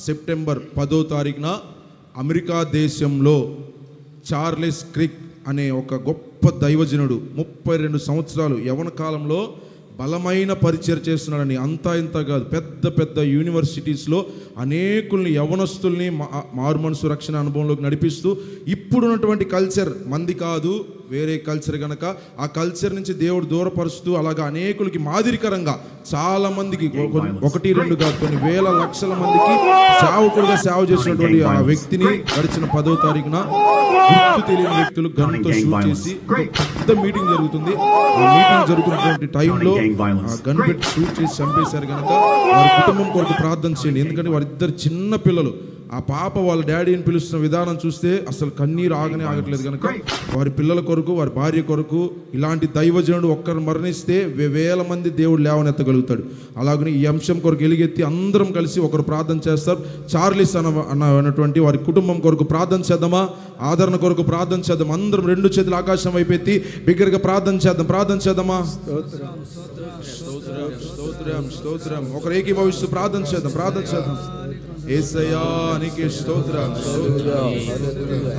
September 10వ తారీఖున America దేశంలో చార్లెస్ క్రిక్ అనే ఒక గొప్ప దైవజనుడు 32 సంవత్సరాలు యవన కాలంలో బలమైన పరిచయం చేస్తున్నాడని. అంతా ఇంత కాదు, పెద్ద పెద్ద యూనివర్సిటీస్లో అనేకుల్ని యవనస్తుల్ని మారుమనసు రక్షణ అనుభవంలోకి నడిపిస్తూ ఇప్పుడున్నటువంటి కల్చర్ మంది కాదు, వేరే కల్చర్ కనుక ఆ కల్చర్ నుంచి దేవుడు దూరపరుస్తూ అలాగా అనేకులకి మాదిరికరంగా చాలా మందికి 1-2 కాదు కొన్ని వేల లక్షల మందికి సేవకుడుగా సేవ చేసినటువంటి ఆ వ్యక్తిని గడిచిన 10వ తారీఖున గుర్తు తెలియని వ్యక్తులు గన్తో షూట్ చేసి పెద్ద మీటింగ్ జరుగుతుంది. ఆ మీటింగ్ జరుగుతున్నటువంటి టైంలో ఆ గన్ పెట్టి షూట్ చేసి చంపేశారు కనుక వారి కుటుంబం కొరకు ప్రార్థన చేయండి. ఎందుకంటే వారిద్దరు చిన్న పిల్లలు. ఆ పాప వాళ్ళ డాడీని పిలుస్తున్న విధానం చూస్తే అసలు కన్నీరు ఆగట్లేదు కనుక వారి పిల్లల కొరకు వారి భార్య కొరకు ఇలాంటి దైవజనుడు ఒక్కరు మరణిస్తే వేల మంది దేవుడు లేవనెత్తగలుగుతాడు. అలాగని ఈ అంశం కొరకు ఎలుగెత్తి అందరం కలిసి ఒకరు ప్రార్థన చేస్తారు. చార్లెస్ అన్నటువంటి వారి కుటుంబం కొరకు ప్రార్థన చేద్దామా? ఆదరణ కొరకు ప్రార్థన చేద్దాం. అందరం 2 చేతులు ఆకాశం వైపు ఎత్తి బిగ్గరగా ప్రార్థన చేద్దామా? స్తోత్రం. ఒకరు ఏకీభవిస్తూ ప్రార్థన చేద్దాం. యేసయ్యా నీకే స్తోత్రం.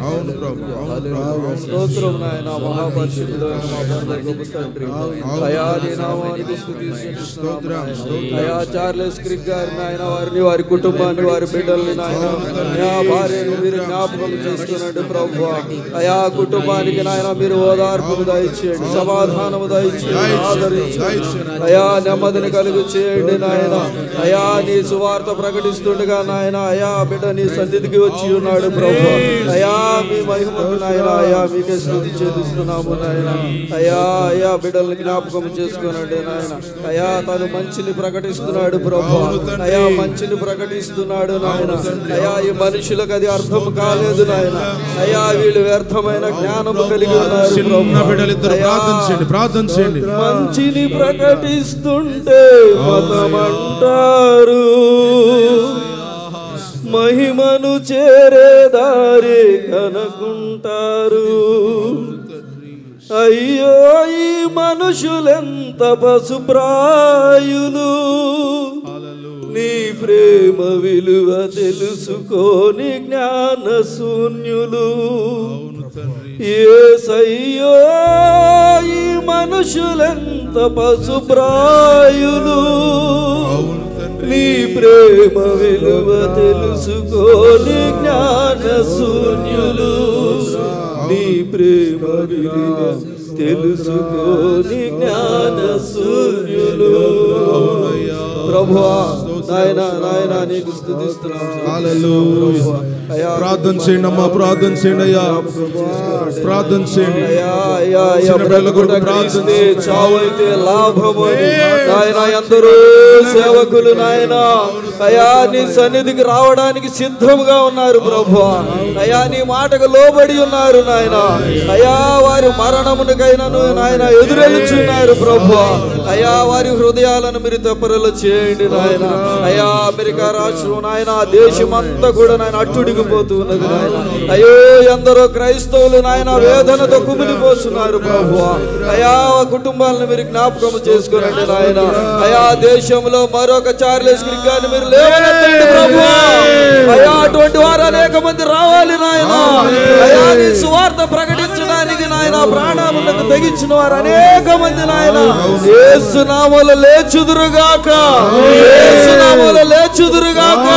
అవును ప్రభు, స్తోత్రం నాయన. మహాపరిశుద్ధుడైన మా తండ్రి తండ్రి, అయా నీ నామానికి స్తుతి స్తోత్రం. అయా చార్లెస్ క్రిక్ గారి నాయన వారిని వారి కుటుంబాన్ని వారి బిడ్డల్ని నాయన అయా భార్యను మీరు జ్ఞాపకం చేసుకున్నాడు ప్రభు. అయా కుటుంబానికి నాయన మీరు ఓదార్పును దయచేయండి, సమాధానము దయచేయండి, ఆదరించండి అయా, నెమ్మదిని కలుగు చేయండి నాయన. అయా నీ సువార్త ప్రకటిస్తుండగా నాయన అయా బిడ్డ నీ సన్నిధికి వచ్చి ఉన్నాడు ప్రభు. అయా మీ మహిమకు నాయన అయా మీకే స్తుతి చెల్లిస్తున్నాము నాయన. అయా బిడ్డల్ని జ్ఞాపకం చేసుకున్నాడు నాయన. అయా తను మంచిని ప్రకటిస్తున్నాడు ప్రభు. అయా మంచిని ప్రకటిస్తున్నాడు నాయన. అయా ఈ మనుషులకు అది అర్థం కాలేదు నాయన. అయా వీళ్ళు వ్యర్థమైన జ్ఞానము కలిగి ఉన్నారు ప్రార్థన చేయండి. మంచిని ప్రకటిస్తుంటే మతమంటారు, మహిమను చేరే దారి కనుకుంటారు. అయ్యో ఈ మనుషులెంత పశుప్రాయులు, నీ ప్రేమ విలువ తెలుసుకోని జ్ఞాన శూన్యులు. యేసయ్యో ఈ మనుషులెంత పశుప్రాయులు, నీ ప్రేమ విలువ తెలుసుకోని జ్ఞాన శూన్యులు. నీ ప్రేమ విలువ తెలుసుకోని జ్ఞాన శూన్యులు. ప్రభువా నాయనా నీకు స్తుతిస్తున్నాం. ప్రార్థన చేయండి అమ్మా, ప్రార్థన చేయండి అయ్యా, ప్రార్థన చేయండి. చావైతే లాభము నాయన. అందరూ సేవకులు నాయన అయా నీ సన్నిధికి రావడానికి సిద్ధంగా ఉన్నారు ప్రభు. అయా నీ మాటకు లోబడి ఉన్నారు నాయన. అయా వారి మరణమునికైనాను నాయన ఎదురెలుచున్నారు ప్రభు. అయా వారి హృదయాలను మీరు తెప్పరలు చేయండి నాయన. అయా అమెరికా రాష్ట్రం నాయన దేశమంతా కూడా నాయన అట్టుడిగిపోతూ ఉన్నది నాయన. అయ్యో ఎందరో క్రైస్తవులు నాయన వేదనతో కుమిలిపోతున్నారు ప్రభు. అయా కుటుంబాలను మీరు జ్ఞాపకం చేసుకోనండి నాయన. అయా దేశంలో మరొక చార్లెస్ క్రిక్ గారిని మీరు లేవనెత్తండి ప్రభు. అయా అటువంటి వారు అనేక మంది రావాలి నాయన. అయా నీ సువార్త ప్రకటించడానికి నాయన ప్రాణాలకు తెగించిన వారు అనేక మంది నాయన యేసు నామములో లేచుదురుగాక, యేసు నామములో లేచుదురుగాక.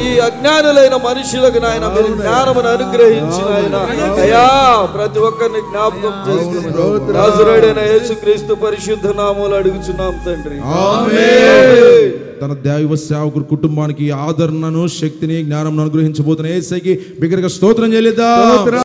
ఈ అజ్ఞానులైన మనుషులకు నాయన మీరు జ్ఞానమును అనుగ్రహించి నాయన అయా ప్రతి ఒక్కరిని జ్ఞాపకం చేసుకుని నజరేయుడైన యేసుక్రీస్తు పరిశుద్ధ నామములో అడుగుచున్నాం తండ్రి, ఆమేన్. తన దైవ సేవకుడు కుటుంబానికి ఆదరణను, శక్తిని, జ్ఞానం అనుగ్రహించబోతున్న యేసుకి బిగ్గరగా స్తోత్రం చెల్లిద్దాం.